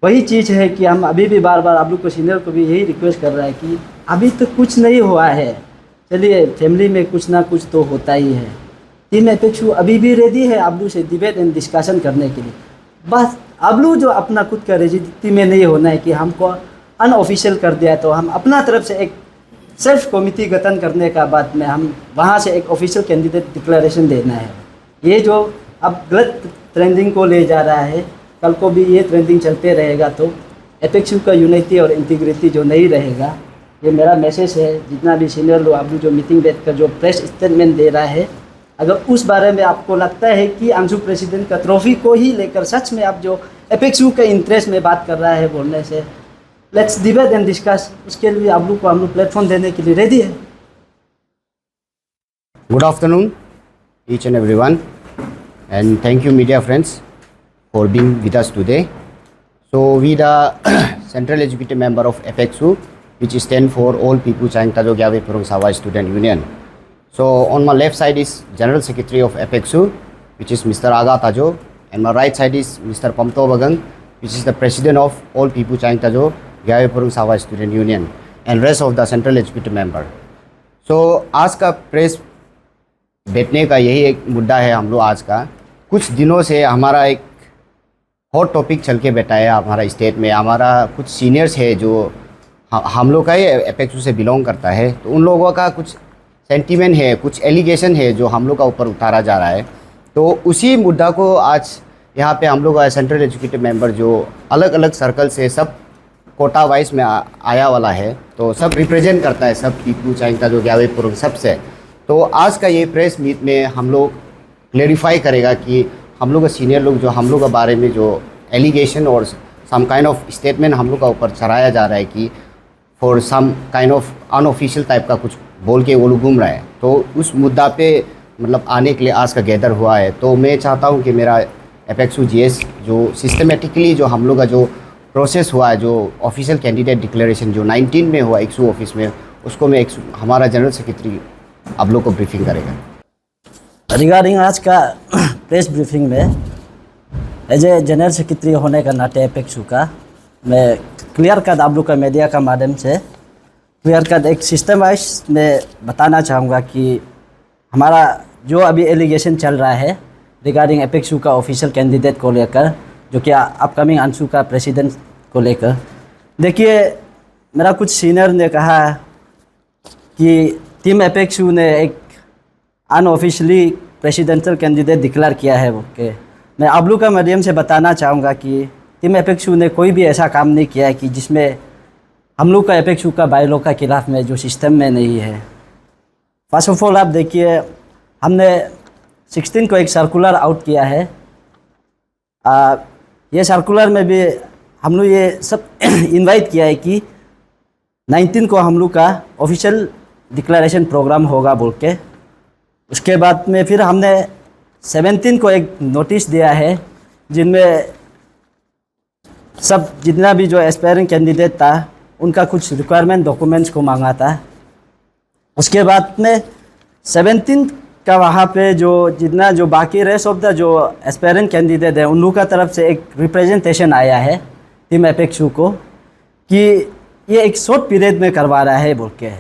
वही चीज़ है कि हम अभी भी बार बार आप लोग को सीनियर को भी यही रिक्वेस्ट कर रहा है कि अभी तो कुछ नहीं हुआ है। चलिए फैमिली में कुछ ना कुछ तो होता ही है। टीम अपेक्षु अभी भी रेडी है आप लोग से डिबेट एंड डिस्कशन करने के लिए। बस आप लोग जो अपना खुद का रेजिडिटी में नहीं होना है कि हमको अनऑफिशियल कर दिया, तो हम अपना तरफ से एक सेल्फ कमिटी गठन करने का बाद में हम वहाँ से एक ऑफिशियल कैंडिडेट डिक्लेरेशन देना है। ये जो अब गलत ट्रेंडिंग को ले जा रहा है, कल को भी ये ट्रेंडिंग चलते रहेगा तो एपेक्सू का यूनिटी और इंटीग्रिटी जो नहीं रहेगा। ये मेरा मैसेज है। जितना भी सीनियर लोग आप लोग जो मीटिंग बैठ कर जो प्रेस स्टेटमेंट दे रहा है, अगर उस बारे में आपको लगता है कि अंशु प्रेसिडेंट का ट्रॉफी को ही लेकर सच में आप जो एपेक्सू के इंटरेस्ट में बात कर रहा है बोलने से, लेट्स डिबेट एंड डिस्कस। उसके लिए आप लोग को हम लोग प्लेटफॉर्म देने के लिए रेडी है। Good afternoon, each and everyone, and thank you, media friends, for being with us today. So, we the Central Executive Member of APEXU, which stands for All People Chang Tajo Gyave Purung Sawai Student Union. So, on my left side is General Secretary of APEXU, which is Mr. Aga Tajo, and my right side is Mr. Pamto Bagang, which is the President of All People Chang Tajo Gyave Purung Sawai Student Union, and rest of the Central Executive Member. So, आज का press बैठने का यही एक मुद्दा है। हम लोग आज का कुछ दिनों से हमारा एक हॉट टॉपिक चल के बैठा है हमारा स्टेट में। हमारा कुछ सीनियर्स है जो हम लोग का ही एपेक्सू से बिलोंग करता है, तो उन लोगों का कुछ सेंटीमेंट है, कुछ एलिगेशन है जो हम लोग का ऊपर उतारा जा रहा है। तो उसी मुद्दा को आज यहाँ पे हम लोग का सेंट्रल एजुकेटिव मेंबर जो अलग अलग सर्कल से सब कोटा वाइज में आया वाला है, तो सब रिप्रेजेंट करता है, सब पीपू चाइंता जो ग्यावे पुरुष सबसे। तो आज का ये प्रेस मीट में हम लोग क्लेरिफाई करेगा कि हम लोग का सीनियर लोग जो हम लोग के बारे में जो एलिगेशन और सम काइंड ऑफ स्टेटमेंट हम लोग का ऊपर चढ़ाया जा रहा है कि for some kind of unofficial type का कुछ बोल के वो लोग घूम रहा है, तो उस मुद्दा पे मतलब आने के लिए आज का गैदर हुआ है। तो मैं चाहता हूँ कि मेरा एपेक्सू जीएस जो सिस्टमेटिकली जो हम लोग का जो प्रोसेस हुआ है, जो ऑफिशियल कैंडिडेट डिक्लेरेशन जो 19 में हुआ एक्सू ऑफिस में, उसको मैं हमारा जनरल सेक्रेटरी आप लोग को ब्रीफिंग करेगा। रिगार्डिंग आज का प्रेस ब्रीफिंग में एज ए जनरल सेक्रेटरी होने का नाते एपेक्सू का मैं क्लियर कट आप लोग का मीडिया का माध्यम से क्लियर कट एक सिस्टम वाइज में बताना चाहूँगा कि हमारा जो अभी एलिगेशन चल रहा है रिगार्डिंग एपेक्सू का ऑफिशियल कैंडिडेट को लेकर, जो कि अपकमिंग अंशु का प्रेसिडेंट को लेकर। देखिए, मेरा कुछ सीनियर ने कहा कि टीम एपेक्सू ने एक अनऑफिशियली प्रेसिडेंशियल कैंडिडेट डिक्लेयर किया है। ओके, मैं आप लोग का माध्यम से बताना चाहूँगा कि टीम एपेक्सू ने कोई भी ऐसा काम नहीं किया है कि जिसमें हम लोग का एपेक्सू का बायलॉ का खिलाफ में जो सिस्टम में नहीं है। फर्स्ट ऑफ ऑल आप देखिए, हमने 16 को एक सर्कुलर आउट किया है। ये सर्कुलर में भी हम लोग ये सब इनवाइट किया है कि 19 को हम लोग का ऑफिशियल डिक्लेरेशन प्रोग्राम होगा बोल के। उसके बाद में फिर हमने 17 को एक नोटिस दिया है जिनमें सब जितना भी जो एस्पायरिंग कैंडिडेट था उनका कुछ रिक्वायरमेंट डॉक्यूमेंट्स को मांगा था। उसके बाद में 17 का वहाँ पे जो जितना जो बाकी रेस्ट ऑफ द जो एस्पायरेंट कैंडिडेट है उन लोगों का तरफ से एक रिप्रेजेंटेशन आया है टीम एपेक्सू को कि ये एक शॉर्ट पीरियड में करवा रहा है बोल के।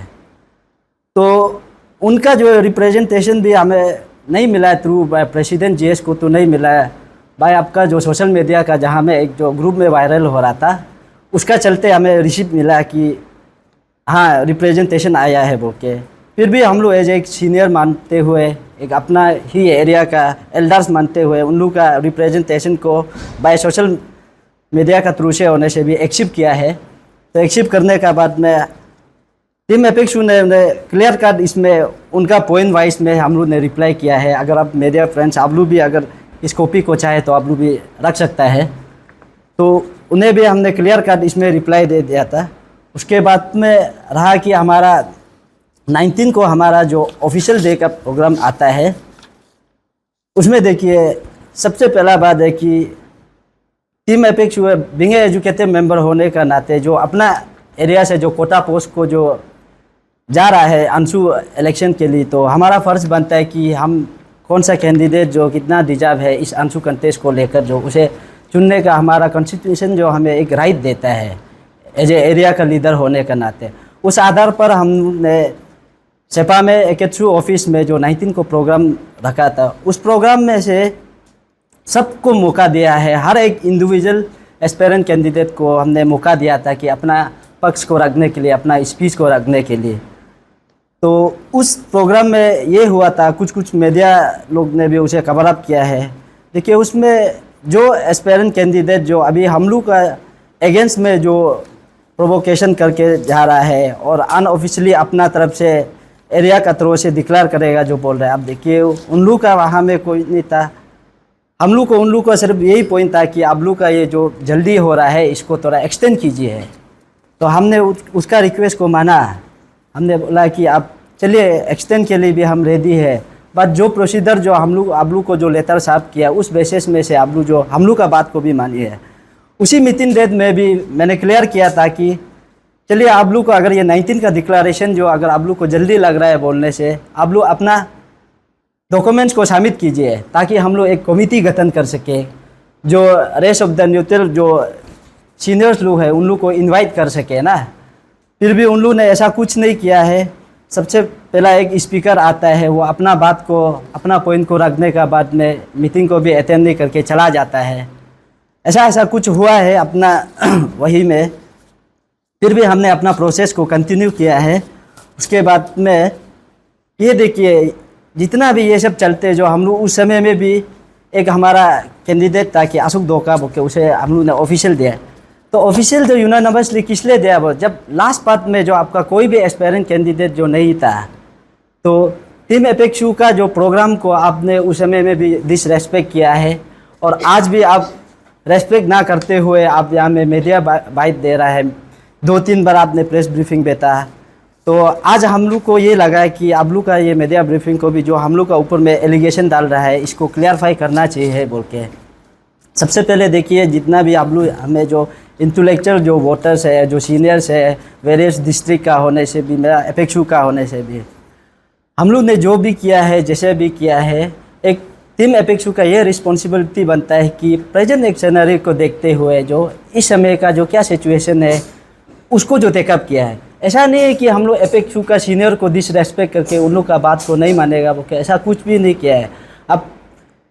तो उनका जो रिप्रेजेंटेशन भी हमें नहीं मिला है थ्रू बाय प्रेसिडेंट जीएस को, तो नहीं मिला है बाय आपका जो सोशल मीडिया का जहाँ में एक जो ग्रुप में वायरल हो रहा था, उसका चलते हमें रिसीव मिला कि हाँ रिप्रेजेंटेशन आया है बोल के। फिर भी हम लोग एज एक सीनियर मानते हुए, एक अपना ही एरिया का एल्डर्स मानते हुए उन लोग का रिप्रेजेंटेशन को बाय सोशल मीडिया का थ्रू से होने से भी एक्सेप्ट किया है। तो एक्सेप्ट करने का बाद में टीम एपेक्सू ने क्लियर कट इसमें उनका पॉइंट वाइज में हम लोग ने रिप्लाई किया है। अगर आप मीडिया फ्रेंड्स आप लोग भी अगर इस कॉपी को चाहे तो आप लोग भी रख सकता है, तो उन्हें भी हमने क्लियर कट इसमें रिप्लाई दे दिया था। उसके बाद में रहा कि हमारा 19 को हमारा जो ऑफिशियल डे का प्रोग्राम आता है, उसमें देखिए सबसे पहला बात है कि टीम एपेक्सू बीइंग एजुकेटिव मेंबर होने का नाते जो अपना एरिया से जो कोटा पोस्ट को जो जा रहा है अंशु इलेक्शन के लिए, तो हमारा फ़र्ज़ बनता है कि हम कौन सा कैंडिडेट जो कितना डिजर्व है इस अंशु कंटेस्ट को लेकर जो उसे चुनने का हमारा कॉन्स्टिट्यूशन जो हमें एक राइट देता है एज ए एरिया का लीडर होने के नाते, उस आधार पर हमने सेपा में एकेट्सू ऑफिस में जो 19 को प्रोग्राम रखा था, उस प्रोग्राम में से सबको मौका दिया है। हर एक इंडिविजुअल एस्पेरेंट कैंडिडेट को हमने मौका दिया था कि अपना पक्ष को रखने के लिए, अपना स्पीच को रखने के लिए। तो उस प्रोग्राम में ये हुआ था, कुछ मीडिया लोग ने भी उसे कवर अप किया है। देखिए उसमें जो एस्पेरेंट कैंडिडेट जो अभी हम लोग का अगेंस्ट में जो प्रोवोकेशन करके जा रहा है और अनऑफिशियली अपना तरफ से एरिया का तरफ से डिक्लेयर करेगा जो बोल रहा है, अब देखिए उन लोग का वहाँ में कोई नहीं था। हम लोग को उन लोग का सिर्फ यही पॉइंट था कि आप लोग का ये जो जल्दी हो रहा है इसको थोड़ा एक्सटेंड कीजिए। तो हमने उसका रिक्वेस्ट को माना। हमने बोला कि आप चलिए एक्सटेंड के लिए भी हम रेडी है, बट जो प्रोसीजर जो आप लोग को जो लेटर साफ किया उस बेसिस में से आप लोग जो हम लोग का बात को भी मानिए। उसी मीटिंग डेट में भी मैंने क्लियर किया था कि चलिए आप लोग को अगर ये 19 का डिक्लेरेशन जो अगर आप लोग को जल्दी लग रहा है बोलने से, आप लोग अपना डॉक्यूमेंट्स को सबमिट कीजिए ताकि हम लोग एक कमेटी गठन कर सके, जो रेस्ट ऑफ द न्यूट्रल जो सीनियर्स लोग हैं उन लोग को इनवाइट कर सके ना। फिर भी उन लोग ने ऐसा कुछ नहीं किया है। सबसे पहला एक स्पीकर आता है, वो अपना बात को, अपना पॉइंट को रखने का बाद में मीटिंग को भी अटेंड नहीं करके चला जाता है। ऐसा कुछ हुआ है अपना वही में। फिर भी हमने अपना प्रोसेस को कंटिन्यू किया है। उसके बाद में ये देखिए जितना भी ये सब चलते जो हम लोग उस समय में भी एक हमारा कैंडिडेट था कि अशोक दोका बोल के उसे हम लोग ने ऑफिशियल दिया। तो ऑफिशियल जो यूनानिमसली किस लिए दिया वो, जब लास्ट पार्ट में जो आपका कोई भी एस्पायरेंट कैंडिडेट जो नहीं था, तो टीम एपेक्सू का जो प्रोग्राम को आपने उस समय में भी डिसरेस्पेक्ट किया है और आज भी आप रेस्पेक्ट ना करते हुए आप यहाँ में मीडिया बाइट दे रहा है। 2-3 बार आपने प्रेस ब्रीफिंग देता। तो आज हम लोग को ये लगा है कि आप लोग का ये मीडिया ब्रीफिंग को भी जो हम लोग का ऊपर में एलिगेशन डाल रहा है इसको क्लियरफाई करना चाहिए बोल के। सबसे पहले देखिए जितना भी आप लोग हमें जो इंटेलेक्चुअल जो वोटर्स है, जो सीनियर्स है, वेरियस डिस्ट्रिक्ट का होने से भी, मेरा एपेक्सू का होने से भी, हम लोग ने जो भी किया है, जैसे भी किया है, एक टीम एपेक्सू का ये रिस्पॉन्सिबिलिटी बनता है कि प्रेजेंट एक सिनेरियो को देखते हुए जो इस समय का जो क्या सिचुएशन है उसको जो टेकअप किया है। ऐसा नहीं है कि हम लोग एपेक्सू का सीनियर को डिसरेस्पेक्ट करके उन लोग का बात को नहीं मानेगा वो, ऐसा कुछ भी नहीं किया है। अब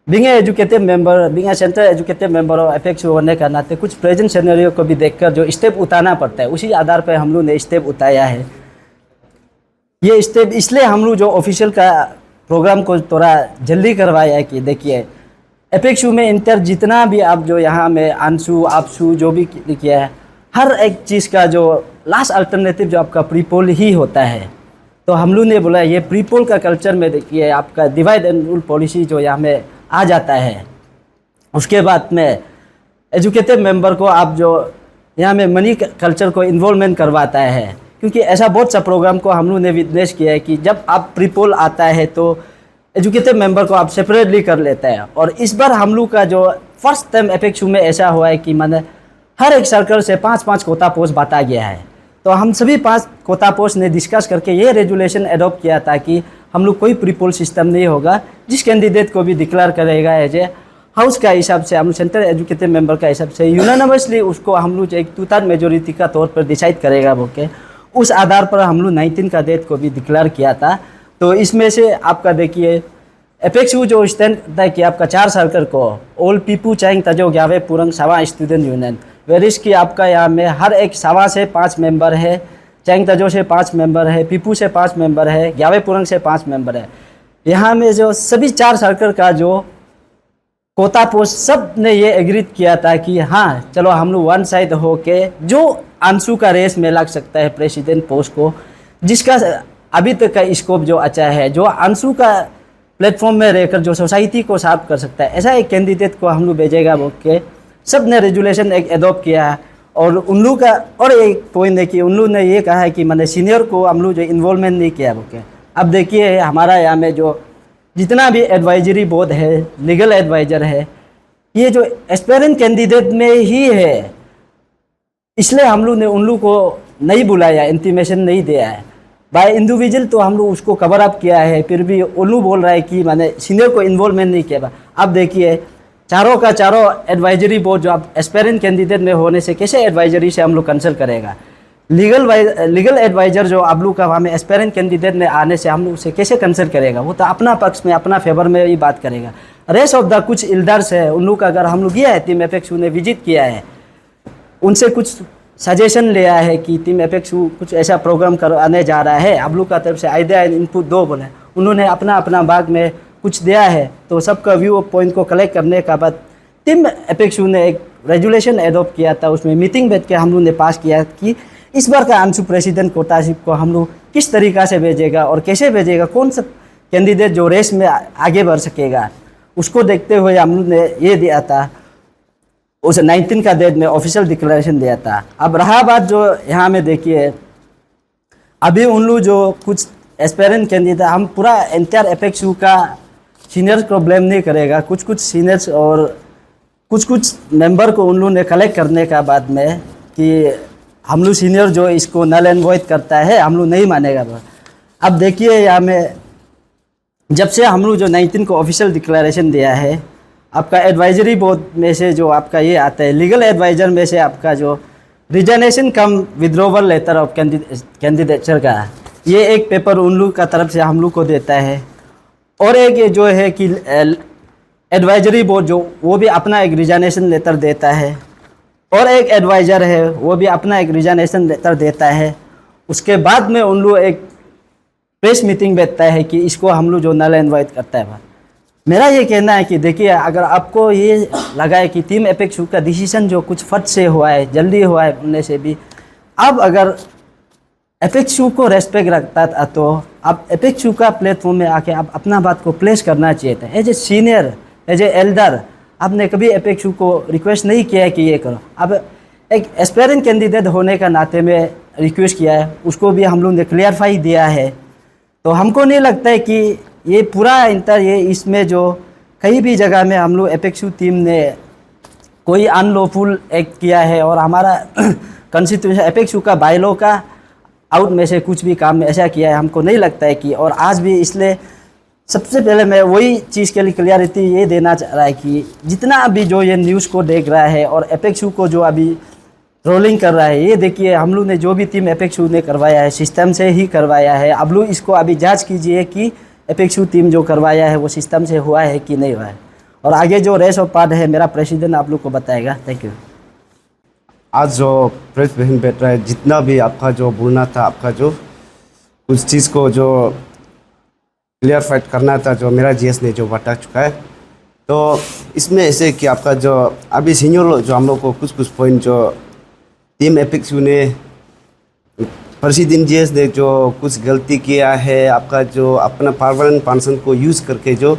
being educated member, being central educated member और एपेक्सू होने का नाते कुछ प्रेजेंट सिनेरियो को भी देखकर जो स्टेप उठाना पड़ता है, उसी आधार पर हम लोग ने स्टेप उठाया है। ये स्टेप इसलिए हम लोग जो ऑफिशियल का प्रोग्राम को थोड़ा जल्दी करवाया है कि देखिए एपेक्सू में इंटर जितना भी आप जो यहाँ में आंसू आपसू जो भी किया है, हर एक चीज़ का जो लास्ट अल्टरनेटिव जो आपका प्रीपोल ही होता है। तो हम लोग ने बोला ये प्रीपोल का कल्चर में देखिए आपका डिवाइड एंड रूल पॉलिसी जो यहाँ में आ जाता है। उसके बाद में एजुकेटेड मेंबर को आप जो यहाँ में मनी कल्चर को इन्वॉल्वमेंट करवाता है, क्योंकि ऐसा बहुत सा प्रोग्राम को हम लोग ने विटनेस किया है कि जब आप प्रीपोल आता है तो एजुकेटेड मेंबर को आप सेपरेटली कर लेता है। और इस बार हम लोग का जो फर्स्ट टाइम एपेक्सू में ऐसा हुआ है कि मैंने हर एक सर्कल से 5-5 कोटा पोस्ट बांटा गया है। तो हम सभी 5 कोटा पोस्ट ने डिस्कस करके ये रेजुलेशन एडॉप्ट किया था कि हम लोग कोई प्रीपोल सिस्टम नहीं होगा। जिस कैंडिडेट को भी डिक्लेयर करेगा एज ए हाउस का हिसाब से, हम सेंट्रल एजुकेटेड मेंबर का हिसाब से यूनानिमसली उसको हम लोग एक 2/3 मेजोरिटी का तौर पर डिसाइड करेगा बोल के, उस आधार पर हम लोग 19 का डेट को भी डिक्लेयर किया था। तो इसमें से आपका देखिए एपेक्सू जो स्टैंड था कि आपका 4 सर्कल को ऑल पीपू चाइंग तजो ग्यावे पुरंग सावा स्टूडेंट यूनियन, वेरिस की आपका यहाँ में हर एक सावा से 5 मेंबर है, चैंग तजो से 5 मेंबर है, पीपू से 5 मेंबर है, ग्यावे पुरंग से 5 मेंबर है। यहाँ में जो सभी 4 सर्कल का जो कोटा पोस्ट सब ने ये एग्रीड किया था कि हाँ चलो हम लोग वन साइड हो के जो आंसू का रेस में लग सकता है प्रेसिडेंट पोस्ट को, जिसका अभी तक का स्कोप जो अच्छा है, जो आंसू का प्लेटफॉर्म में रहकर जो सोसाइटी को साफ कर सकता है, ऐसा एक कैंडिडेट को हम लोग भेजेगा बोल के सब ने रेजुलेशन एक एडॉप्ट किया है। और उन लोग का और एक पॉइंट है कि उन लोग ने ये कहा है कि मैंने सीनियर को हम लोग जो इन्वॉल्वमेंट नहीं किया बोल के। अब देखिए हमारा यहाँ में जो जितना भी एडवाइजरी बोर्ड है, लीगल एडवाइज़र है, ये जो एस्पायरेंट कैंडिडेट में ही है, इसलिए हम लोग ने उन लोग को नहीं बुलाया, इंटीमेशन नहीं दिया है। बाय इंडिविजुअल तो हम लोग उसको कवर अप किया है, फिर भी उन लोग बोल रहा है कि मैंने सीनियर को इन्वॉल्वमेंट नहीं किया। अब देखिए चारों का चारों एडवाइजरी बोर्ड जो आप एस्पेरेंट कैंडिडेट में होने से कैसे एडवाइजरी से हम लोग कंसल्ट करेगा, लीगल एडवाइजर जो आप लोग का वहाँ में एस्पेरेंट कैंडिडेट में आने से हम लोग से कैसे कंसल्ट करेगा, वो तो अपना पक्ष में अपना फेवर में ही बात करेगा। रेस्ट ऑफ द कुछ एल्डर्स है उन लोग का अगर हम लोग गया है टीम एपेक्सू ने विजिट किया है, उनसे कुछ सजेशन लिया है कि टीम एपेक्सू कुछ ऐसा प्रोग्राम कराने जा रहा है, आप लोग का तरफ से आइडिया इनपुट दो बोले, उन्होंने अपना अपना भाग में कुछ दिया है। तो सबका व्यू पॉइंट को कलेक्ट करने का बाद टीम एपेक्सू ने एक रेजुलेशन एडॉप्ट किया था, उसमें मीटिंग बैठ के हम लोग ने पास किया कि इस बार का अंशु प्रेसिडेंट कोटाशिप को हम लोग किस तरीक़ा से भेजेगा और कैसे भेजेगा, कौन सा कैंडिडेट जो रेस में आगे बढ़ सकेगा, उसको देखते हुए हम लोग ने ये दिया था, उस 19 का डेट में ऑफिशियल डिक्लेरेशन दिया था। अब रहा बात जो यहाँ में देखिए, अभी उन लोग जो कुछ एस्पेरेंट कैंडिडेट, हम पूरा एंटायर एपेक्सू का सीनियर्स को ब्लेम नहीं करेगा, कुछ कुछ सीनियर्स और कुछ मेंबर को उन लोगों ने कलेक्ट करने का बाद में कि हम लोग सीनियर जो इसको नल एंड वॉइड करता है हम लोग नहीं मानेगा। अब देखिए यहाँ में जब से हम लोग जो 19 को ऑफिशियल डिक्लेरेशन दिया है, आपका एडवाइजरी बोर्ड में से जो आपका ये आता है, लीगल एडवाइज़र में से आपका जो रिजनेशन कम विड्रोवल लेटर ऑफ कैंडिडेचर का ये एक पेपर उन लोग का तरफ से हम लोग को देता है, और एक ये जो है कि एडवाइजरी बोर्ड जो वो भी अपना एक रिजनेशन लेटर देता है, और एक एडवाइज़र है वो भी अपना एक रिजनेशन लेटर देता है। उसके बाद में उन लोग एक प्रेस मीटिंग बैठता है कि इसको हम लोग जो नल एंड वॉइड करता है। मेरा ये कहना है कि देखिए, अगर आपको ये लगा है कि टीम एपेक्सू का डिसीजन जो कुछ फट से हुआ है, जल्दी हुआ है बोलने से भी, अब अगर एपेक्सू को रेस्पेक्ट रखता था तो आप एपेक्सू का प्लेटफॉर्म में आके आप अपना बात को प्लेस करना चाहिए था। As a senior, as a elder, आपने कभी एपेक्सू को रिक्वेस्ट नहीं किया है कि ये करो। अब एक एस्पेरेंट कैंडिडेट होने का नाते में रिक्वेस्ट किया है, उसको भी हम लोग ने क्लियरफाई दिया है। तो हमको नहीं लगता है कि ये पूरा ये इसमें जो कहीं भी जगह में हम लोग एपेक्सू टीम ने कोई अनलॉफुल एक्ट किया है और हमारा कॉन्स्टिट्यूशन एपेक्सू का बायलॉ का आउट में से कुछ भी काम में ऐसा किया है, हमको नहीं लगता है कि। और आज भी इसलिए सबसे पहले मैं वही चीज़ के लिए क्लियरिटी ये देना चाह रहा है कि जितना अभी जो ये न्यूज़ को देख रहा है और एपेक्सू को जो अभी रोलिंग कर रहा है, ये देखिए हम लोग ने जो भी टीम एपेक्सू ने करवाया है सिस्टम से ही करवाया है। अब लोग इसको अभी जांच कीजिए कि एपेक्सू टीम जो करवाया है वो सिस्टम से हुआ है कि नहीं हुआ है। और आगे जो रेस ऑफ पार्ट है मेरा प्रेसिडेंट आप लोग को बताएगा। Thank you. आज जो प्रेस बहन बैठ रहा है, जितना भी आपका जो बोलना था, आपका जो कुछ चीज़ को जो क्लियर फाइट करना था, जो मेरा जीएस ने जो बता चुका है, तो इसमें ऐसे कि आपका जो अभी सीनियर जो हम लोग को कुछ पॉइंट जो टीम एपेक्सू ने प्रेसिडेंट जीएस ने जो कुछ गलती किया है, आपका जो अपना परमानेंट पर्सन को यूज़ करके जो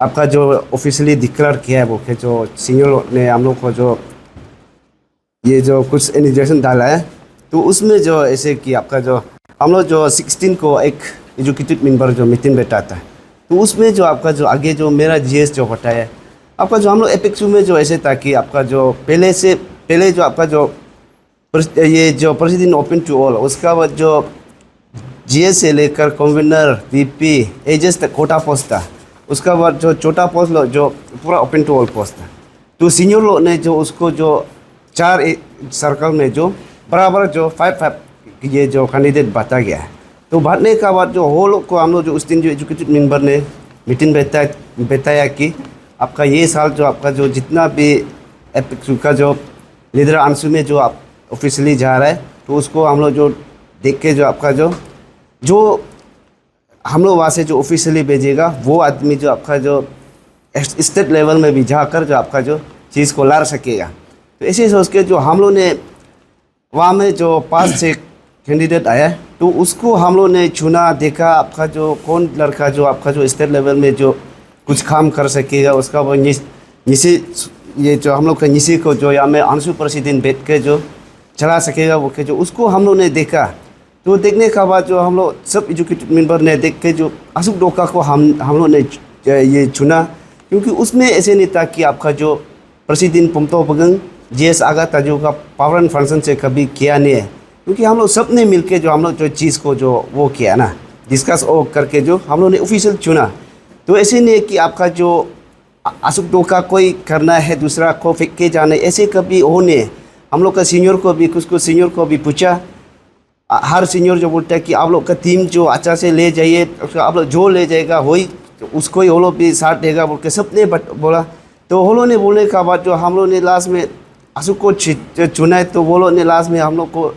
आपका जो ऑफिशियली डिक्लेयर किया है वो के जो सीनियर ने हम लोग को जो ये जो कुछ इनिशिएशन डाला है, तो उसमें जो ऐसे कि आपका जो हम लोग जो 16 को एक एजुकेटिव मेंबर जो मीटिंग बैठा था, तो उसमें जो आपका जो आगे जो मेरा जीएस जो बताया है, आपका जो हम लोग एपेक्सू में जो ऐसे था कि आपका जो पहले जो आपका जो ये जो प्रेसिडेंट ओपन टू ऑल, उसका बाद जो जीएस से लेकर कन्वीनर, वीपी, एजेस तक कोटा पोस्ट था, उसका बाद जो छोटा पोस्ट जो पूरा ओपन टू ऑल पोस्ट था। तो सीनियर लोग ने जो उसको जो 4 सर्कल में जो बराबर जो 5 ये जो कैंडिडेट बांटा गया है। तो बांटने का बाद जो हो लोग को हम लोग जो उस दिन जो एजुकेटिव मेंबर ने मीटिंग बताया कि आपका ये साल जो आपका जो जितना भी एपेक्सू का जो लीडर अंशु में जो आप ऑफिशियली जा रहा है, तो उसको हम लोग जो देख के जो आपका जो हम लोग वहाँ से जो ऑफिशियली भेजेगा वो आदमी जो आपका जो स्टेट लेवल में भी जाकर जो आपका जो चीज़ को ला सकेगा। तो ऐसे सोच के जो हम लोग ने वहाँ में जो 5 से कैंडिडेट आया, तो उसको हम लोग ने चुना, देखा आपका जो कौन लड़का जो आपका जो स्टेट लेवल में जो कुछ काम कर सकेगा, उसका वो निशी ये जो हम लोग का निशी को जो यहाँ में अंशु प्रेसिडेंट बैठ के जो चला सकेगा वो के जो उसको हम लोग ने देखा। तो देखने का बाद जो हम लोग सब एजुकेटिव मेंबर ने देख के जो अशोक डोका को हम लोग ने ये चुना, क्योंकि उसमें ऐसे नहीं था कि आपका जो प्रेसिडेंट पम्तो बगंग जीएस आगा ताजो का पावर एंड फंक्शन से कभी किया नहीं है, क्योंकि हम लोग सब ने मिल के जो हम लोग जो चीज़ को जो वो किया ना, डिस्कस करके जो हम लोग ने ऑफिशियल चुना। तो ऐसे नहीं है कि आपका जो अशुक धोखा कोई करना है, दूसरा को फेंक के जाना, ऐसे कभी होने। हम लोग का सीनियर को भी, कुछ कुछ सीनियर को भी पूछा, हर सीनियर जो बोलता है कि आप लोग का टीम जो अच्छा से ले जाइए, आप लोग जो ले जाएगा वही उसको ही वो लोग भी साथ देगा बोल के सबने बोला। तो वो लोग ने बोलने का बाद जो हम लोग ने लास्ट में अशुक को चुना है, तो वो लोग ने लास्ट में हम लोग को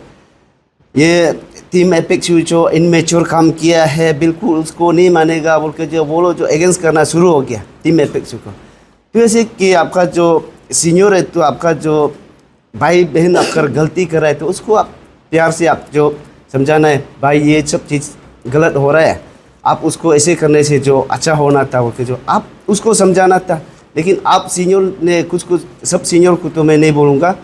ये टीम एपेक्स जो इनमेच्योर काम किया है, बिल्कुल उसको नहीं मानेगा बोल के जो वो लोग जो अगेंस्ट करना शुरू हो गया टीम एपेक्स को। तो ऐसे कि आपका जो सीनियर है, तो आपका जो भाई बहन आपका गलती कर रहा है, तो उसको आप प्यार से आप जो समझाना है, भाई ये सब चीज़ गलत हो रहा है, आप उसको ऐसे करने से जो अच्छा होना था बोल के जो आप उसको समझाना था। लेकिन आप सीनियर ने कुछ कुछ, सब सीनियर को तो मैं नहीं बोलूँगा,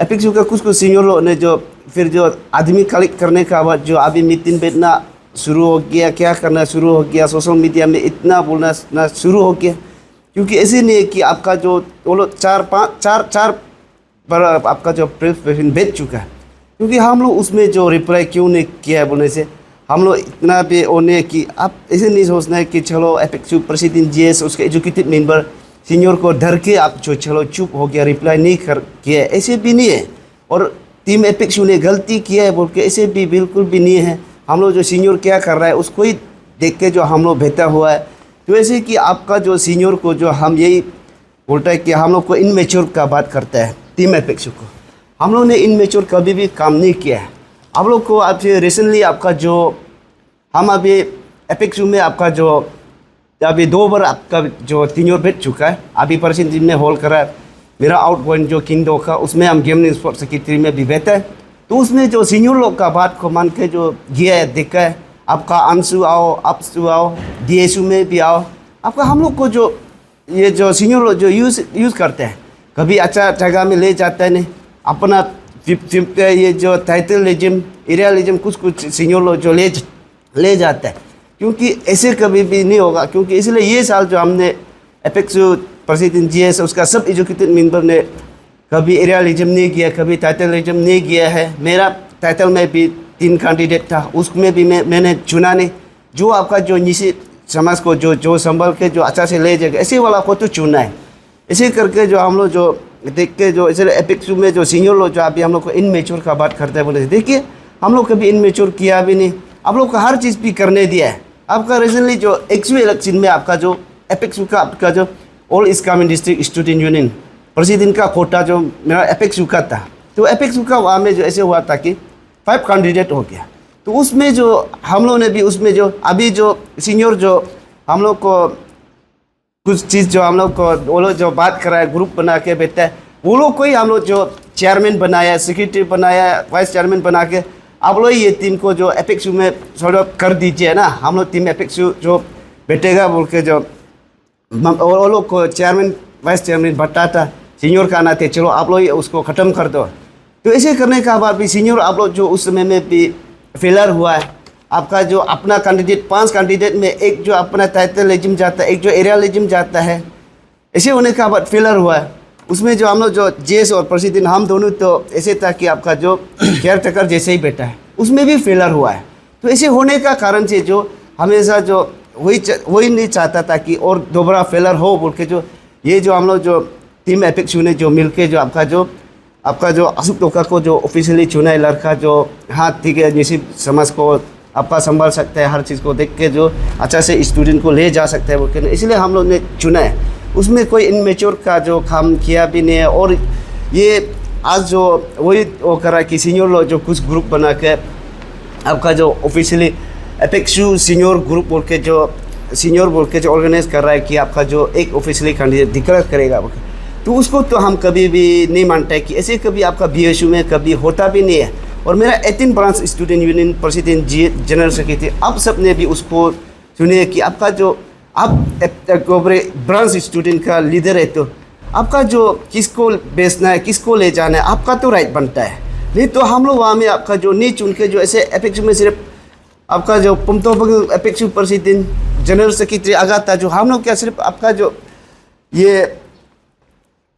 एपेक्स का कुछ कुछ सीनियर लोग ने जो फिर जो आदमी कलेक्ट करने का बाद जो अभी मीटिंग बैठना शुरू हो गया, क्या करना शुरू हो गया, सोशल मीडिया में इतना बोलना शुरू हो गया। क्योंकि ऐसे नहीं है कि आपका जो वो लोग चार बार आपका जो प्रेस भेज चुका है, क्योंकि हम लोग उसमें जो रिप्लाई क्यों नहीं किया है बोलने से हम लोग इतना भी होने कि आप ऐसे नहीं सोचना है कि चलो एपेक्स प्रेसिडेंट जीएस उसके एजुकेटिव मेंबर सीनियर को डर के आप जो चलो चुप हो गया, रिप्लाई नहीं कर किया, ऐसे भी नहीं है। और टीम एपेक्स ने गलती किया है बोल के ऐसे भी बिल्कुल भी नहीं है। हम लोग जो सीनियर क्या कर रहा है उसको ही देख के जो हम लोग बेहतर हुआ है। तो ऐसे कि आपका जो सीनियर को जो हम यही बोलता है कि हम लोग को इनमेच्योर का बात करता है टीम एपेक्स को, हम लोग ने इनमेच्योर कभी भी काम नहीं किया है। आप लोग को आप रिसेंटली आपका जो हम अभी एपेक्स में आपका जो अभी 2 बार आपका जो सीनियर बैठ चुका है, अभी परसिन टीम ने होल्ड करा मेरा आउट पॉइंट जो किंगडो का, उसमें हम गेम स्पोर्ट्स सेक्रेटरी में भी बैठा है। तो उसमें जो सीनियर लोग का बात को मान के जो गया है, देखा है, आपका अंशु आओ, अपसु आओ, डीएसयू में भी आओ, आपका हम लोग को जो ये जो सीनियर लोग जो यूज़ करते हैं, कभी अच्छा जगह में ले जाता है, नहीं अपना ये जो टाइटलिज्म एरियालिज्म कुछ सीनियर लोग जो ले जाता है, क्योंकि ऐसे कभी भी नहीं होगा। क्योंकि इसलिए ये साल जो हमने एपेक्स प्रेसिडेंट जीएस उसका सब एजुकेटेड मेंबर ने कभी एरियालिज्म नहीं किया, कभी टाइटलिज्म नहीं किया है। मेरा टाइटल में भी 3 कैंडिडेट था, उसमें भी मैंने चुना नहीं। जो आपका जो नीचे समाज को जो संभल के जो अच्छा से ले जाएगा, ऐसे वाला को तो चुना है। ऐसे करके जो हम लोग जो देख के जो इसलिए एपेक्स में जो सीनियर लोग जो अभी हम लोग को इनमेच्योर का बात करते हैं, बोले देखिए हम लोग कभी इनमेच्योर किया भी नहीं, आप लोग को हर चीज़ भी करने दिया है। आपका रिसेंटली जो एक्चुअल इलेक्शन में आपका जो एपेक्स का आपका जो all east Kameng district student union president का कोटा जो मेरा एपेक्स का था, तो एपेक्स का वहाँ में जो ऐसे हुआ था कि 5 कैंडिडेट हो गया। तो उसमें जो हम लोग ने भी उसमें जो अभी जो सीनियर जो हम लोग को कुछ चीज़ जो हम लोग को वो लोग जो बात कराया, ग्रुप बना के बैठता है, वो लोग को ही हम लोग जो चेयरमैन बनाया, सेक्रेटरी बनाया, वाइस चेयरमैन बना के आप लोग ये टीम को जो एपेक्स में थोड़ा कर दीजिए ना, हम लोग टीम एपेक्स जो बैठेगा बोल के जो वो लोग को चेयरमैन वाइस चेयरमैन बताता, सीनियर का आना थे, चलो आप लोग उसको ख़त्म कर दो। तो ऐसे करने का बाद भी सीनियर आप लोग जो उस समय में भी फेलर हुआ है। आपका जो अपना कैंडिडेट 5 कैंडिडेट में एक जो अपना टाइटलिज्म जाता है, एक जो एरियालिज्म जाता है, ऐसे होने का बाद फेलर हुआ है। उसमें जो हम लोग जो जेस और प्रेसिडेंट हम दोनों तो ऐसे था कि आपका जो केयर टेकर जैसे ही बैठा है, उसमें भी फेलर हुआ है। तो ऐसे होने का कारण से जो हमेशा जो वही नहीं चाहता था कि और दोबारा फेलर हो बोल के जो ये जो हम लोग जो टीम एपेक्स ने जो मिल के जो आपका जो अशुक धोखा को जो ऑफिशियली चुना है लड़का, जो हाँ ठीक है निश्चित समाज को आपका संभाल सकता है, हर चीज़ को देख के जो अच्छा से स्टूडेंट को ले जा सकता है बोल के, इसलिए हम लोग ने चुना है। उसमें कोई इनमेच्योर का जो काम किया भी नहीं है। और ये आज जो वही वो करा कि सीनियर लोग जो कुछ ग्रुप बना के आपका जो ऑफिशियली एपेक्स सीनियर ग्रुप बोल के जो सीनियर बोल के जो ऑर्गेनाइज कर रहा है कि आपका जो एक ऑफिशियली कैंडिडेट डिक्लेयर करेगा, तो उसको तो हम कभी भी नहीं मानते हैं कि ऐसे कभी आपका बीएसयू में कभी होता भी नहीं है। और मेरा 18 ब्रांच स्टूडेंट यूनियन प्रेसिडेंट जी जनरल सेक्रेटरी आप सब ने भी उसको सुने कि आपका जो आप ब्रांच स्टूडेंट का लीडर है, तो आपका जो किसको बेचना है, किसको ले जाना है, आपका तो राइट बनता है। नहीं तो हम लोग वहाँ में आपका जो नहीं चुन के जो ऐसे एपेक्स में सिर्फ आपका जो पुमतोबग एपेक्स प्रेसिडेंट जनरल सेक्रेटरी आगा था, जो हम लोग क्या सिर्फ आपका जो ये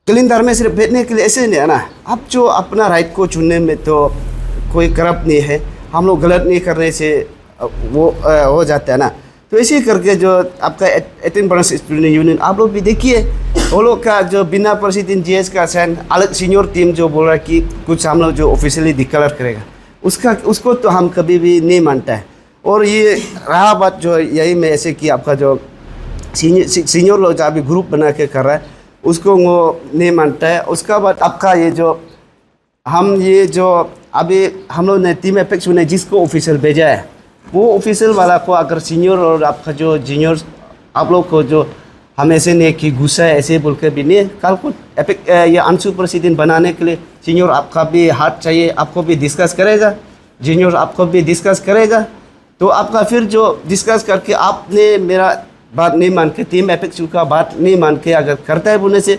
कैलेंडर में सिर्फ बैठने के लिए ऐसे नहीं है ना। आप जो अपना राइट को चुनने में तो कोई करप्ट नहीं है, हम लोग गलत नहीं करने से वो हो जाता है ना। तो ऐसे करके जो आपका 18% स्टूडेंट यूनियन, आप लोग भी देखिए वो लोग का जो बिना प्रेसिडेंट जीएस का साइन अलग सीनियर टीम जो बोल रहा है कि कुछ हम लोग जो ऑफिशियली डिक्लेयर करेगा, उसको तो हम कभी भी नहीं मानता है। और ये रहा बात जो यही में ऐसे कि आपका जो सीनियर लोग जो अभी ग्रुप बना के कर रहा है उसको वो नहीं मानता है। उसका बाद आपका ये जो अभी हम लोग ने टीम एपेक्स ने जिसको ऑफिशियल भेजा है वो ऑफिशियल वाला को अगर सीनियर और आपका जो जूनियर आप लोग को जो हम ऐसे नहीं कि गुस्सा है ऐसे बोल के भी नहीं, कल को ये अंशु प्रेसिडेंट बनाने के लिए सीनियर आपका भी हाथ चाहिए, आपको भी डिस्कस करेगा, जूनियर आपको भी डिस्कस करेगा। तो आपका फिर जो डिस्कस करके आपने मेरा बात नहीं मान के टीम एपेक्स का बात नहीं मान के अगर करता है बोलने से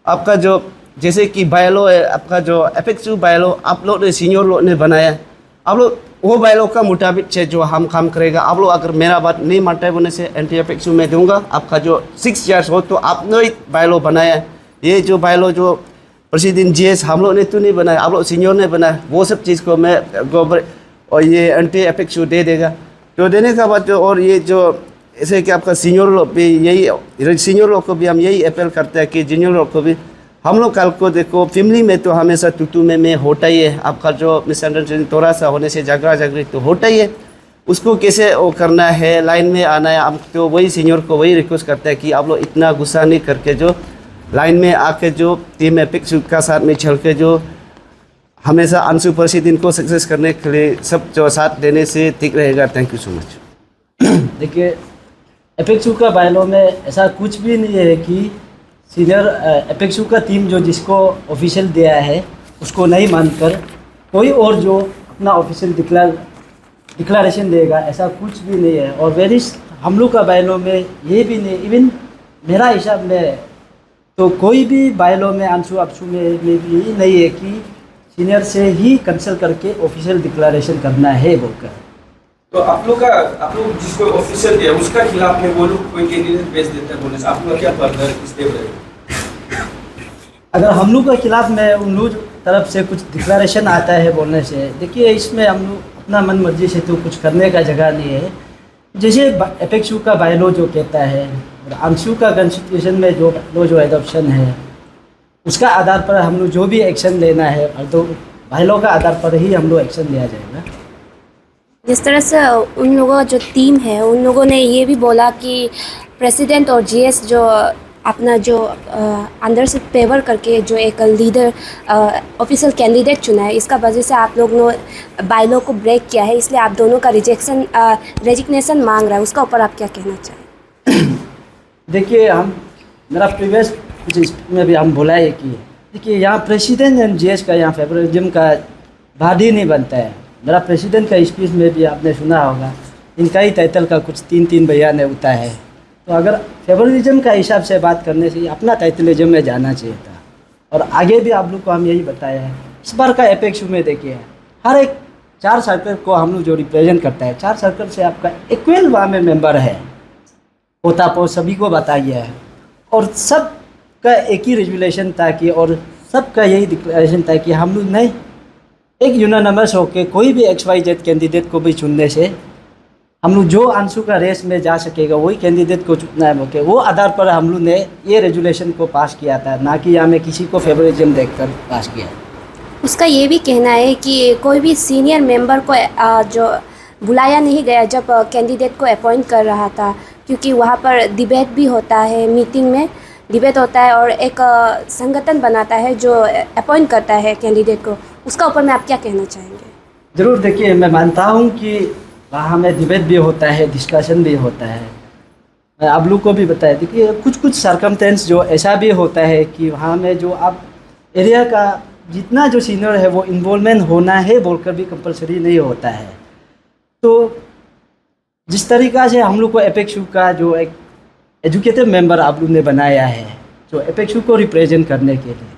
आपका जो जैसे कि बायलो है, आपका जो एपेक्स बायलो आप लोग ने सीनियर लोग ने बनाया है, आप लोग वो बायलो का मुताबिक से जो हम काम करेगा। आप लोग अगर मेरा बात नहीं मानता है बोलने से एंटी एपेक्स में दूंगा आपका जो 6 इयर्स हो, तो आपने ही बायलो बनाया है। ये जो बायलो जो प्रेसिडेंट जीएस हम लोग ने तो नहीं बनाया, आप लोग सीनियर ने बनाया। वो सब चीज़ को मैं गोबर और ये एंटी एपेक्स दे देगा। तो देने का बाद जो और ये जो ऐसे कि आपका सीनियर लोग भी यही, सीनियर लोग को भी हम यही अपील करते हैं कि जूनियर लोग को भी हम लोग कल को देखो फैमिली में तो हमेशा टूटू में होता ही है। आपका जो मिसअंडरस्टैंडिंग थोड़ा सा होने से झगड़ा झगड़ी तो होता ही है, उसको कैसे वो करना है, लाइन में आना है। हम तो वही सीनियर को वही रिक्वेस्ट करते हैं कि आप लोग इतना गुस्सा नहीं करके जो लाइन में आके जो टीम एपेक्स का साथ में चल के जो हमेशा अंशु प्रेसिडेंट को सक्सेस करने के लिए सब जो साथ देने से ठीक रहेगा। Thank you so much. देखिए एपेक्सू का बायलॉ में ऐसा कुछ भी नहीं है कि सीनियर एपेक्सू का टीम जो जिसको ऑफिशियल दिया है उसको नहीं मानकर कोई और जो अपना ऑफिशियल डिक्लेरेशन देगा, ऐसा कुछ भी नहीं है। और वेरिस हम लोग का बायलॉ में ये भी नहीं, इवन मेरा हिसाब में तो कोई भी बायलॉ में अंशु अपशु में भी नहीं है कि सीनियर से ही कंसल्ट करके ऑफिशियल डिक्लेरेशन करना है बोलकर। तो आप लोग जिसको ऑफिशियल दिया उसका खिलाफ में वो लोग कोई कैंडिडेट भेज देता है बोलने से आप लोग क्या फर्दर स्टेप रहेगा? अगर हम लोग के खिलाफ में उन लोग तरफ से कुछ डिक्लेरेशन आता है बोलने से, देखिए इसमें हम लोग अपना मन मर्जी से तो कुछ करने का जगह नहीं है। जैसे एपेक्सू का बायलॉ जो कहता है और अंशु का कॉन्स्टिट्यूशन में जो लो जो एडॉप्शन है उसका आधार पर हम लोग जो भी एक्शन लेना है तो बायलॉ का आधार पर ही हम लोग एक्शन लिया जाएगा। जिस तरह से उन लोगों का जो टीम है उन लोगों ने ये भी बोला कि प्रेसिडेंट और जीएस जो अपना जो अंदर से फेवर करके जो एक लीडर ऑफिशियल कैंडिडेट चुना है, इसका वजह से आप लोग ने बायलॉ को ब्रेक किया है, इसलिए आप दोनों का रेजिग्नेशन मांग रहा है। उसका ऊपर आप क्या कहना चाहें? देखिए मेरा प्रीवियस में भी हम बोला है कि देखिए यहाँ प्रेसिडेंट एंड जीएस का यहाँ फेवरिज्म का बात ही नहीं बनता है। मेरा प्रेसिडेंट का स्पीच में भी आपने सुना होगा, इनका ही टाइटल का कुछ 3 बयान होता है। तो अगर फेवरिज्म का हिसाब से बात करने से अपना टाइटलिज्म में जाना चाहिए था। और आगे भी आप लोग को हम यही बताया है। इस बार का एपेक्स में देखिए हर एक 4 सर्कल को हम लोग जो रिप्रेजेंट करता है, 4 सर्कल से आपका इक्वल वहाँ में मेम्बर है, पोता पो सभी को बताया है। और सब का एक ही रेजुलेशन था कि और सबका यही डिक्लेरेशन था कि हम लोग नहीं एक यूनानिमस होकर कोई भी XYZ कैंडिडेट को भी चुनने से हम लोग जो अंशु का रेस में जा सकेगा वही कैंडिडेट को चुनना है बोके वो आधार पर हम लोग ने ये रेजुलेशन को पास किया था, ना कि यहाँ में किसी को फेवरिज्म देखकर पास किया। उसका ये भी कहना है कि कोई भी सीनियर मेंबर को जो बुलाया नहीं गया जब कैंडिडेट को अपॉइंट कर रहा था, क्योंकि वहाँ पर डिबेट भी होता है, मीटिंग में डिबेट होता है और एक संगठन बनाता है जो अपॉइंट करता है कैंडिडेट को। उसका ऊपर में आप क्या कहना चाहेंगे? ज़रूर, देखिए मैं मानता हूँ कि वहाँ में डिबेट भी होता है, डिस्कशन भी होता है। मैं आप लोग को भी बताया देखिए कुछ सर्कमटेंस जो ऐसा भी होता है कि वहाँ में जो आप एरिया का जितना जो सीनियर है वो इन्वॉल्वमेंट होना है बोलकर भी कंपलसरी नहीं होता है। तो जिस तरीक़ा से हम लोग को एपेक्सू का जो एक एजुकेटिव मेंबर आप लोग ने बनाया है जो एपेक्सू को रिप्रेजेंट करने के लिए,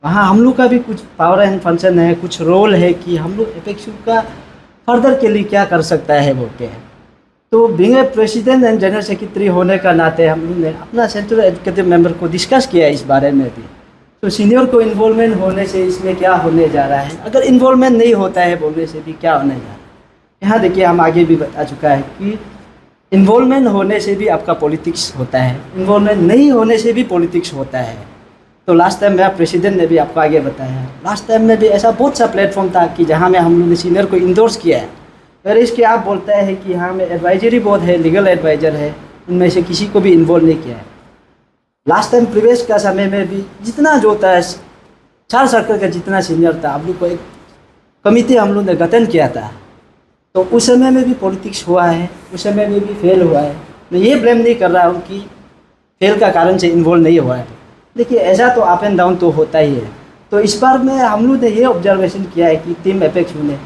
वहाँ हम लोग का भी कुछ पावर एंड फंक्शन है, कुछ रोल है कि हम लोग एपेक्सू का फर्दर के लिए क्या कर सकता है बोलते हैं। तो being a president and general secretary होने का नाते हम लोग ने अपना सेंट्रल एजुकेटिव मेंबर को डिस्कस किया इस बारे में भी। तो सीनियर को इन्वॉल्वमेंट होने से इसमें क्या होने जा रहा है, अगर इन्वॉल्वमेंट नहीं होता है बोलने से भी क्या होने जा रहा है। यहाँ देखिए हम आगे भी बता चुका है कि इन्वॉल्वमेंट होने से भी आपका पॉलिटिक्स होता है, इन्वॉल्वमेंट नहीं होने से भी पॉलिटिक्स होता है। तो लास्ट टाइम मेरा प्रेसिडेंट ने भी आपको आगे बताया, लास्ट टाइम में भी ऐसा बहुत सा प्लेटफॉर्म था कि जहाँ में हम लोग ने सीनियर को इंडोर्स किया है। अगर इसके आप बोलते हैं कि हाँ में एडवाइजरी बोर्ड है, लीगल एडवाइज़र है, उनमें से किसी को भी इन्वॉल्व नहीं किया है। लास्ट टाइम प्रीवियस का समय में भी जितना जो था 4 सर्कल का जितना सीनियर था, हम लोग को एक कमिटी हम लोग ने गठन किया था। तो उस समय में भी पॉलिटिक्स हुआ है, उस समय में भी फेल हुआ है। मैं ये ब्लेम नहीं कर रहा हूँ कि फेल का कारण से इन्वॉल्व नहीं हुआ है। देखिए ऐसा तो अप एंड डाउन तो होता ही है। तो इस बार में हम लोग ने ये ऑब्जर्वेशन किया है कि टीम एपेक्स ने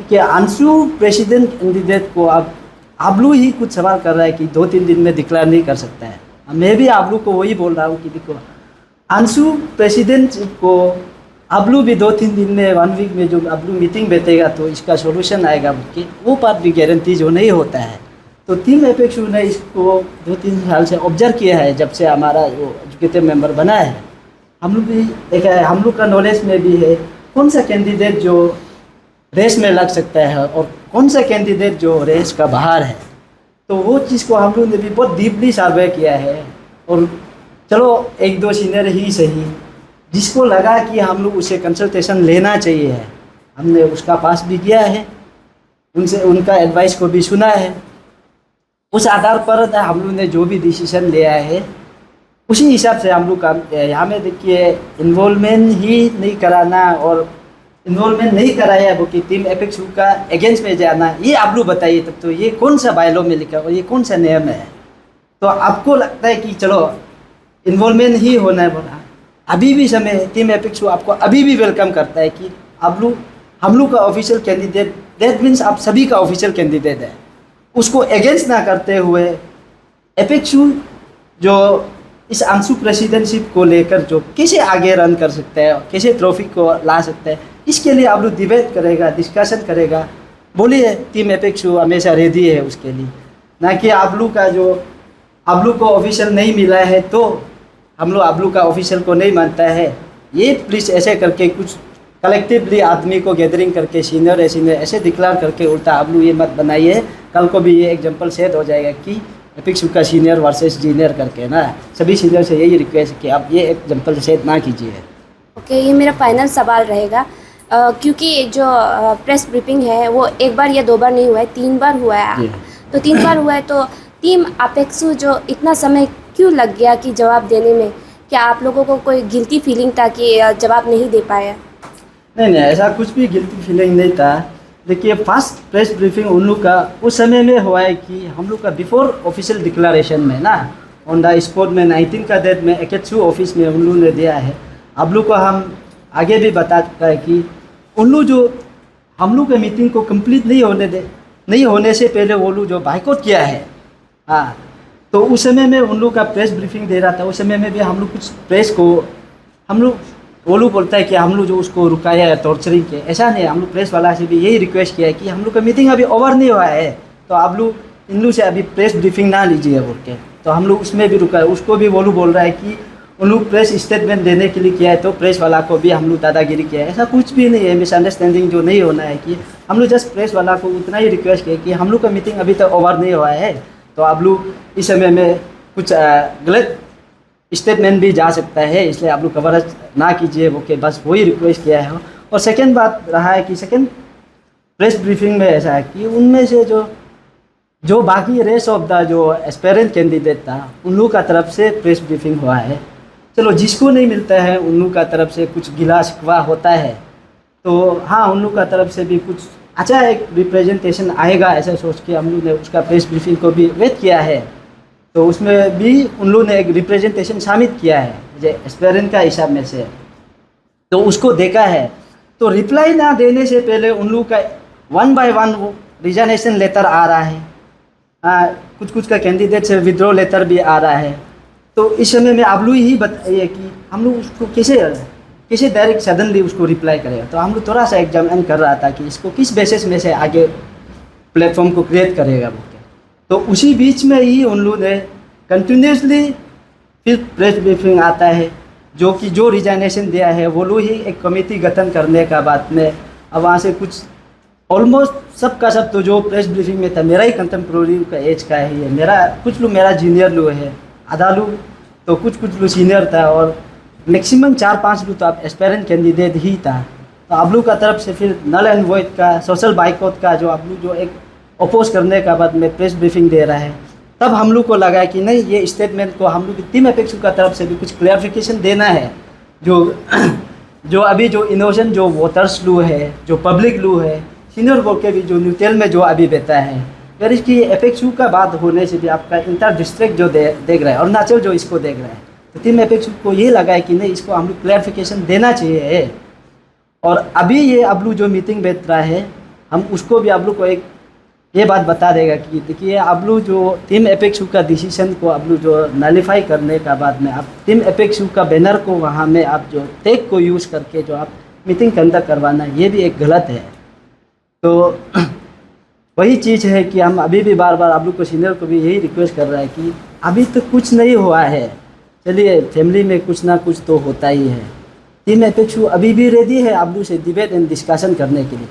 कि अंशु प्रेसिडेंट कैंडिडेट को अब आबलू ही कुछ सवाल कर रहा है कि 2-3 दिन में डिक्लेयर नहीं कर सकता है। मैं भी आबलू को वही बोल रहा हूँ कि देखो अंशु प्रेसिडेंट को आबलू भी 2-3 दिन में 1 वीक में जो आबलू मीटिंग बैठेगा तो इसका सॉल्यूशन आएगा बोल के वो बात भी गारंटी जो नहीं होता है। तो टीम एपेक्स ने इसको 2-3 साल से ऑब्जर्व किया है जब से हमारा जो एजुकेटिव मेंबर बना है। हम लोग भी देखा है, हम लोग का नॉलेज में भी है कौन सा कैंडिडेट जो रेस में लग सकता है और कौन सा कैंडिडेट जो रेस का बाहर है। तो वो चीज़ को हम लोग ने भी बहुत डीपली सर्वे किया है। और चलो 1-2 सीनियर ही सही जिसको लगा कि हम लोग उसे कंसल्टेशन लेना चाहिए है, हमने उसका पास भी किया है, उनसे उनका एडवाइस को भी सुना है। उस आधार पर हम लोग ने जो भी डिसीजन लिया है उसी हिसाब से हम लोग काम किया है। यहाँ में देखिए इन्वॉल्वमेंट ही नहीं कराना और इन्वॉल्वमेंट नहीं कराया वो कि टीम एपेक्स का अगेंस्ट में जाना, ये आप लोग बताइए तब तो ये कौन सा बायलॉ में लिखा और ये कौन सा नियम है। तो आपको लगता है कि चलो इन्वॉल्वमेंट ही होना है बोला, अभी भी समय टीम एपेक्स आपको अभी भी वेलकम करता है कि आप लोग हम लोग का ऑफिशियल कैंडिडेट, दैट मीन्स आप सभी का ऑफिशियल कैंडिडेट है, उसको अगेंस्ट ना करते हुए एपेक्स जो इस अंशु प्रेसिडेंटशिप को लेकर जो कैसे आगे रन कर सकता है, कैसे ट्रॉफी को ला सकता है, इसके लिए आप लोग डिबेट करेगा, डिस्कशन करेगा। बोलिए टीम एपेक्स हमेशा रेडी है उसके लिए, ना कि आप लोग का जो आप लोग को ऑफिशियल नहीं मिला है तो हम लोग आप लोग का ऑफिशियल को नहीं मानता है। ये प्लीज़ ऐसे करके कुछ कलेक्टिवली आदमी को गैदरिंग करके सीनियर ऐसे डिक्लेयर करके उल्टा आप लोग ये मत बनाइए, कल को भी ये एग्जाम्पल सेट हो जाएगा कि एपेक्स का सीनियर वर्सेस जूनियर करके ना। सभी सीनियर से यही रिक्वेस्ट कि आप ये एग्जाम्पल सेट ना कीजिए। ओके, ये मेरा फाइनल सवाल रहेगा क्योंकि जो प्रेस ब्रीफिंग है वो 1 बार या 2 बार नहीं हुआ है, 3 बार हुआ है। तो 3 बार हुआ है तो टीम एपेक्स जो इतना समय क्यों लग गया कि जवाब देने में? क्या आप लोगों को कोई गिल्टी फीलिंग था कि जवाब नहीं दे पाया? नहीं, ऐसा कुछ भी गिल्टी फीलिंग नहीं था। देखिए फर्स्ट प्रेस ब्रीफिंग उन लोग का उस समय में हुआ है कि हम लोग का बिफोर ऑफिशियल डिक्लेरेशन में ना ऑन द स्पॉट में 19 का डेट में एकेट्सू ऑफिस में उन लोग ने दिया है। आप लोग को हम आगे भी बता चुका है कि उन लोग जो हम लोग का मीटिंग को कंप्लीट नहीं होने से पहले वो लोग जो बाइकआउट किया है, हाँ, तो उस समय में उन लोग का प्रेस ब्रीफिंग दे रहा था। उस समय में भी हम लोग कुछ प्रेस को वो लोग बोलता है कि हम लोग जो उसको रुकाया है टॉर्चरिंग के, ऐसा नहीं। हम लोग प्रेस वाला से भी यही रिक्वेस्ट किया है कि हम लोग का मीटिंग अभी ओवर नहीं हुआ है तो आप लोग इन लोग से अभी प्रेस ब्रीफिंग ना लीजिए बोल के। तो हम लोग उसमें भी रुका है। उसको भी वो लोग बोल रहा है कि उन लोग प्रेस स्टेटमेंट देने के लिए किया है तो प्रेस वाला को भी हम लोग दादागिरी किया है। ऐसा कुछ भी नहीं है, मिसअंडरस्टैंडिंग जो नहीं होना है कि हम लोग जस्ट प्रेस वाला को उतना ही रिक्वेस्ट किया कि हम लोग का मीटिंग अभी तक ओवर नहीं हुआ है तो आप लोग इस समय में कुछ गलत स्टेटमेंट भी जा सकता है, इसलिए आप लोग कवरेज ना कीजिए वो के बस वही रिक्वेस्ट किया है। और सेकंड बात रहा है कि सेकंड प्रेस ब्रीफिंग में ऐसा है कि उनमें से जो बाकी रेस्ट ऑफ द जो एस्पेरेंट कैंडिडेट था उन लोग का तरफ से प्रेस ब्रीफिंग हुआ है। चलो जिसको नहीं मिलता है उन लोग का तरफ से कुछ गिला शिकवा होता है तो हाँ उन लोग का तरफ से भी कुछ अच्छा एक रिप्रेजेंटेशन आएगा ऐसा सोच के हम लोग ने उसका प्रेस ब्रीफिंग को भी वेट किया है। तो उसमें भी उन लोगों ने एक रिप्रेजेंटेशन शामिल किया है जो एस्पेरेंट का हिसाब में से, तो उसको देखा है। तो रिप्लाई ना देने से पहले उन लोगों का 1 बाय 1 रिजाइनेशन लेटर आ रहा है, कुछ का कैंडिडेट से विड्रॉ लेटर भी आ रहा है। तो इस समय में आप लोग ही बताइए कि हम लोग उसको कैसे डायरेक्ट सडनली उसको रिप्लाई करेगा। तो हम लोग थोड़ा सा एग्जामिन कर रहा था कि इसको किस बेसिस में से आगे प्लेटफॉर्म को क्रिएट करेगा वो। तो उसी बीच में ही उन लोगों ने कंटिन्यूसली फिर प्रेस ब्रीफिंग आता है जो रिजाइनेशन दिया है वो लोग ही एक कमेटी गठन करने का बाद में अब वहाँ से कुछ ऑलमोस्ट सबका सब तो जो प्रेस ब्रीफिंग में था मेरा ही कंटेम्प्रोरी का एज का ही है, मेरा कुछ लोग मेरा जूनियर लोग है, आधा लोग तो कुछ लोग सीनियर था और मैक्सिमम 4-5 लोग तो आप एस्पायरेंट कैंडिडेट ही था। तो आप लोग का तरफ से फिर नल एंड वॉइड का सोशल बाइकआउट का जो आप लोग जो एक अपोज करने का बाद में प्रेस ब्रीफिंग दे रहा है, तब हम लोग को लगा कि नहीं ये स्टेटमेंट को हम लोग की टीम अपेक्सू का तरफ से भी कुछ क्लियरिफिकेशन देना है। जो अभी जो इनोवेशन जो वोटर्स लू है, जो पब्लिक लू है, सीनियर बोल के भी जो न्यूटेल में जो अभी बेहता है, अगर इसकी एपेक्सू का बात होने से भी आपका इंटर डिस्ट्रिक्ट जो देख रहा है, अरुणाचल जो इसको देख रहा है, तो टीम एपेक्सू को ये लगा है कि नहीं इसको हम लोग क्लियरिफिकेशन देना चाहिए। और अभी ये अब लोग जो मीटिंग बैठ रहा है, हम उसको भी आप लोग को एक ये बात बता देगा कि देखिए आप लोग जो टीम एपेक्सू का डिसीजन को आप लोग जो नलीफाई करने का बाद में आप टीम एपेक्सू का बैनर को वहाँ में आप जो टैग को यूज़ करके जो आप मीटिंग कंडक्ट करवाना, ये भी एक गलत है। तो वही चीज़ है कि हम अभी भी बार बार आप लोग को सीनियर को भी यही रिक्वेस्ट कर रहा है कि अभी तो कुछ नहीं हुआ है, चलिए फैमिली में कुछ ना कुछ तो होता ही है। टीम एपेक्सू अभी भी रेडी है आप लोग से डिबेट एंड डिस्कशन करने के लिए,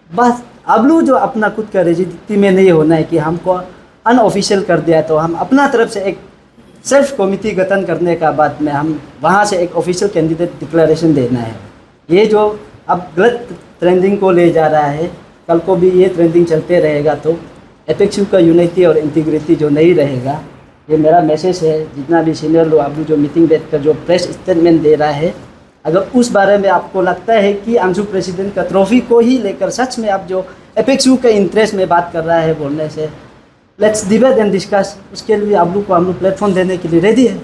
बस आप लोग जो अपना खुद का रेजिडिटी में नहीं होना है कि हमको अनऑफिशियल कर दिया, तो हम अपना तरफ से एक सेल्फ कमिटी गठन करने का बाद में हम वहाँ से एक ऑफिशियल कैंडिडेट डिक्लेरेशन देना है। ये जो अब गलत ट्रेंडिंग को ले जा रहा है, कल को भी ये ट्रेंडिंग चलते रहेगा तो एपेक्सू का यूनिटी और इंटीग्रिटी जो नहीं रहेगा। ये मेरा मैसेज है जितना भी सीनियर लोग आप लोग जो मीटिंग बैठ कर जो प्रेस स्टेटमेंट दे रहा है, अगर उस बारे में आपको लगता है कि अंशु प्रेसिडेंट का ट्रॉफी को ही लेकर सच में आप जो एपेक्सू के इंटरेस्ट में बात कर रहा है बोलने से, लेट्स डिबेट एंड डिस्कस, उसके लिए आप लोग को हम लोग प्लेटफॉर्म देने के लिए रेडी है।